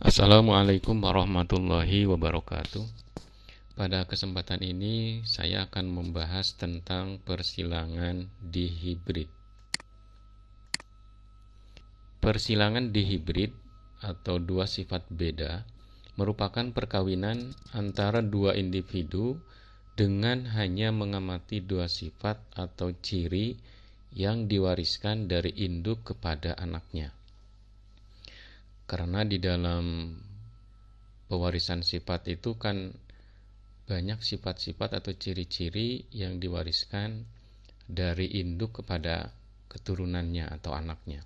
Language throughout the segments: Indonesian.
Assalamualaikum warahmatullahi wabarakatuh. Pada kesempatan ini saya akan membahas tentang persilangan dihibrid. Persilangan dihibrid atau dua sifat beda merupakan perkawinan antara dua individu dengan hanya mengamati dua sifat atau ciri yang diwariskan dari induk kepada anaknya. Karena di dalam pewarisan sifat itu kan banyak sifat-sifat atau ciri-ciri yang diwariskan dari induk kepada keturunannya atau anaknya.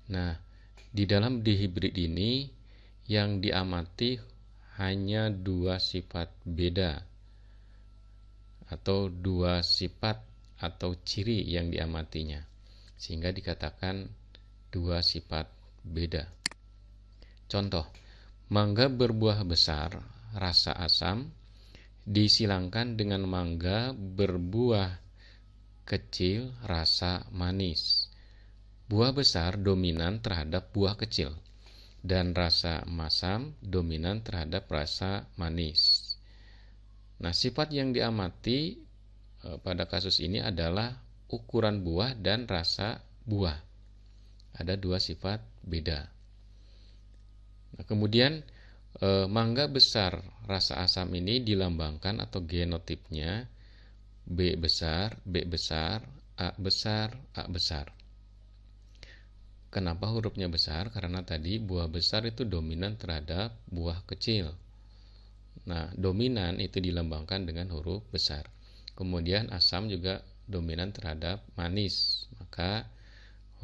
Nah, di dalam dihibrid ini yang diamati hanya dua sifat beda atau dua sifat atau ciri yang diamatinya, sehingga dikatakan dua sifat beda. Contoh, mangga berbuah besar, rasa asam, disilangkan dengan mangga berbuah kecil, rasa manis. Buah besar dominan terhadap buah kecil, dan rasa masam dominan terhadap rasa manis. Nah, sifat yang diamati pada kasus ini adalah ukuran buah dan rasa buah. Ada dua sifat beda. Nah, kemudian mangga besar rasa asam ini dilambangkan atau genotipnya B besar, B besar, A besar, A besar. Kenapa hurufnya besar? Karena tadi buah besar itu dominan terhadap buah kecil. Nah, dominan itu dilambangkan dengan huruf besar. Kemudian asam juga dominan terhadap manis. Maka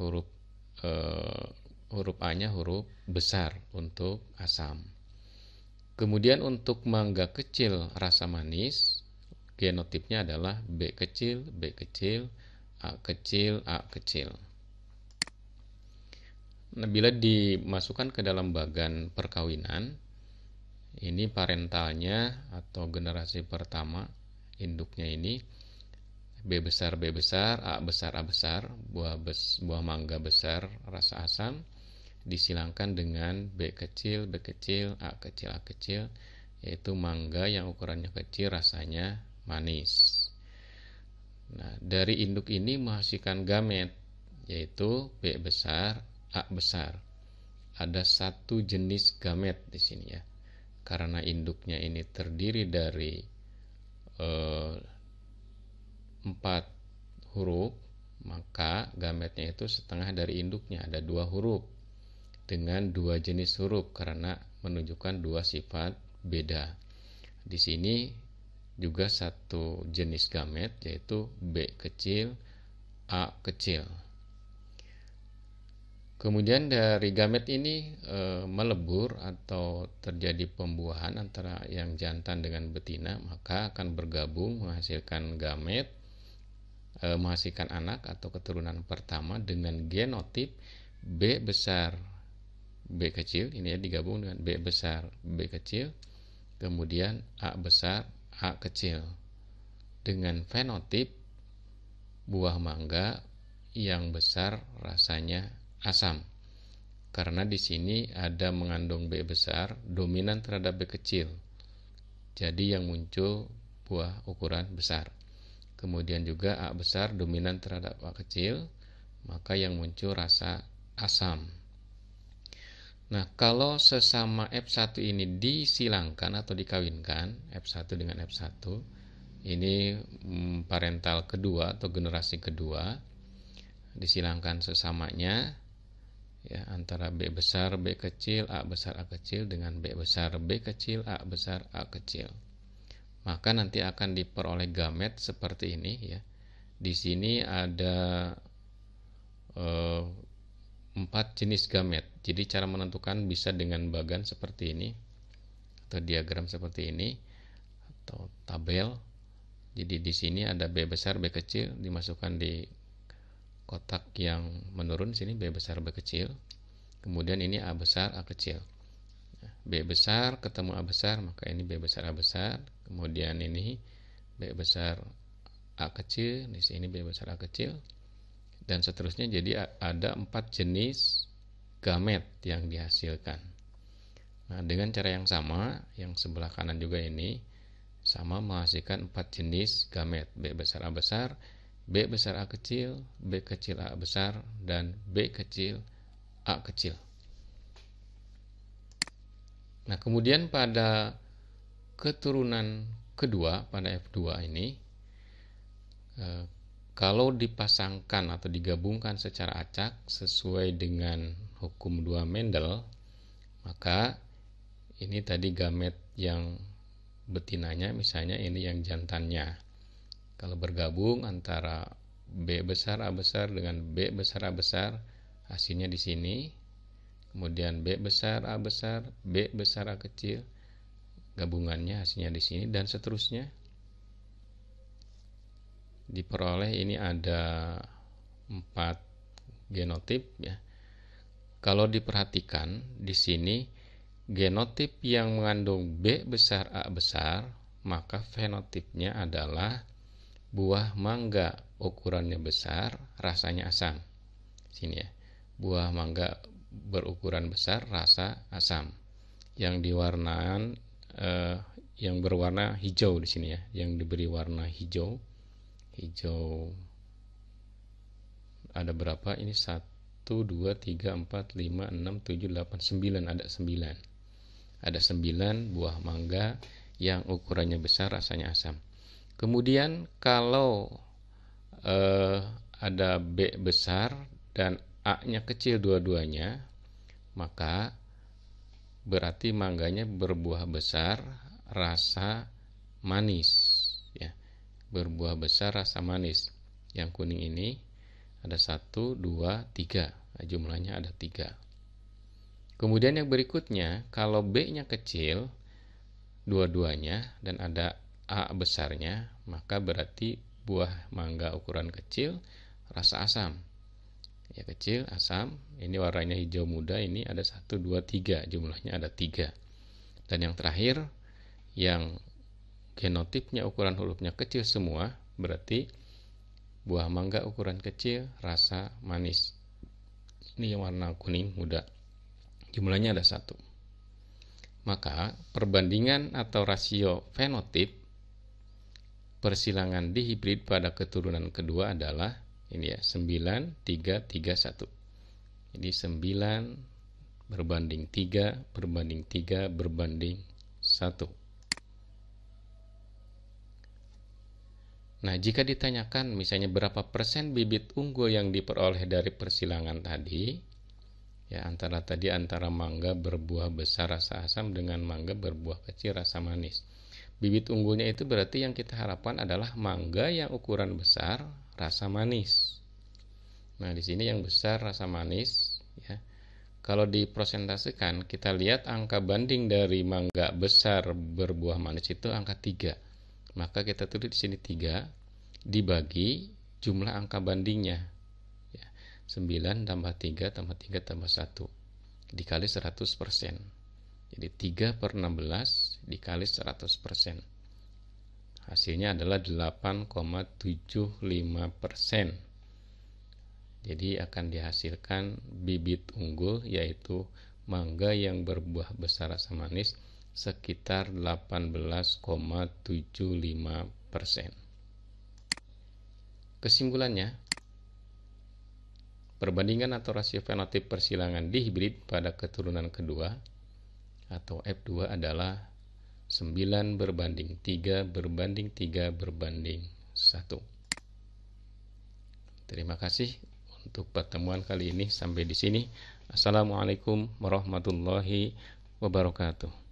huruf A-nya huruf besar untuk asam. Kemudian untuk mangga kecil rasa manis, genotipnya adalah B kecil, B kecil, A kecil, A kecil. Nah, bila dimasukkan ke dalam bagan perkawinan, ini parentalnya atau generasi pertama induknya ini B besar, B besar, A besar, A besar, buah mangga besar rasa asam disilangkan dengan B kecil, B kecil, A kecil, A kecil, yaitu mangga yang ukurannya kecil rasanya manis. Nah, dari induk ini menghasilkan gamet, yaitu B besar, A besar. Ada satu jenis gamet di sini ya. Karena induknya ini terdiri dari 4 huruf, maka gametnya itu setengah dari induknya, ada 2 huruf dengan 2 jenis huruf karena menunjukkan 2 sifat beda. Di sini juga satu jenis gamet, yaitu B kecil, A kecil. Kemudian dari gamet ini melebur atau terjadi pembuahan antara yang jantan dengan betina, maka akan bergabung menghasilkan gamet, menghasilkan anak atau keturunan pertama dengan genotip B besar B kecil, ini ya digabung dengan B besar B kecil, kemudian A besar A kecil, dengan fenotip buah mangga yang besar rasanya asam. Karena di sini ada mengandung B besar dominan terhadap B kecil. Jadi yang muncul buah ukuran besar. Kemudian juga A besar dominan terhadap A kecil, maka yang muncul rasa asam. Nah, kalau sesama F1 ini disilangkan atau dikawinkan, F1 dengan F1, ini parental kedua atau generasi kedua, disilangkan sesamanya ya, antara B besar B kecil, A besar A kecil dengan B besar B kecil, A besar A kecil. Maka nanti akan diperoleh gamet seperti ini ya. Di sini ada 4 jenis gamet. Jadi cara menentukan bisa dengan bagan seperti ini atau diagram seperti ini atau tabel. Jadi di sini ada B besar B kecil dimasukkan di kotak yang menurun, sini B besar B kecil. Kemudian ini A besar A kecil. B besar ketemu A besar, maka ini B besar A besar. Kemudian ini B besar A kecil, di sini B besar A kecil, dan seterusnya. Jadi ada 4 jenis gamet yang dihasilkan. Nah, dengan cara yang sama, yang sebelah kanan juga ini sama menghasilkan 4 jenis gamet, B besar A besar, B besar A kecil, B kecil A besar, dan B kecil A kecil. Nah, kemudian pada keturunan kedua, pada F2 ini, kalau dipasangkan atau digabungkan secara acak sesuai dengan hukum 2 Mendel, maka ini tadi gamet yang betinanya, misalnya ini yang jantannya. Kalau bergabung antara B besar A besar dengan B besar A besar, hasilnya di sini. Kemudian B besar A besar, B besar A kecil, gabungannya hasilnya di sini, dan seterusnya. Diperoleh ini ada 4 genotip ya. Kalau diperhatikan di sini genotip yang mengandung B besar A besar, maka fenotipnya adalah buah mangga ukurannya besar, rasanya asam. Sini ya. Buah mangga berukuran besar, rasa asam. Yang yang berwarna hijau di sini ya, yang diberi warna hijau ada berapa ini? 1 2 3 4 5 6 7 8 9, ada 9 buah mangga yang ukurannya besar, rasanya asam. Kemudian kalau ada B besar dan A-nya kecil dua-duanya, maka berarti mangganya berbuah besar, rasa manis ya. Berbuah besar, rasa manis. Yang kuning ini ada 1 2 3, jumlahnya ada 3. Kemudian yang berikutnya, kalau B-nya kecil dua-duanya dan ada A besarnya, maka berarti buah mangga ukuran kecil, rasa asam ya, kecil, asam. Ini warnanya hijau muda, ini ada 1 2 3, jumlahnya ada 3. Dan yang terakhir, yang genotipnya ukuran hurufnya kecil semua, berarti buah mangga ukuran kecil, rasa manis. Ini yang warna kuning muda, jumlahnya ada 1. Maka perbandingan atau rasio fenotip persilangan dihibrid pada keturunan kedua adalah ini ya, 9 3 3 1. Jadi 9 berbanding 3 berbanding 3 berbanding 1. Nah, jika ditanyakan misalnya berapa persen bibit unggul yang diperoleh dari persilangan tadi, ya antara mangga berbuah besar rasa asam dengan mangga berbuah kecil rasa manis. Bibit unggulnya itu berarti yang kita harapkan adalah mangga yang ukuran besar rasa manis. Nah, di sini yang besar rasa manis ya. Kalau dipresentasikan, kita lihat angka banding dari mangga besar berbuah manis itu angka 3. Maka kita tulis di sini 3 dibagi jumlah angka bandingnya ya, 9 tambah 3 tambah 3 tambah 1 dikali 100%. Jadi 3/16 dikali 100%. Hasilnya adalah 8,75%. Jadi akan dihasilkan bibit unggul, yaitu mangga yang berbuah besar rasa manis sekitar 18,75%. Kesimpulannya, perbandingan atau rasio fenotip persilangan dihibrid pada keturunan kedua atau F2 adalah 9 berbanding 3 berbanding 3 berbanding 1. Terima kasih untuk pertemuan kali ini, sampai di sini. Assalamualaikum warahmatullahi wabarakatuh.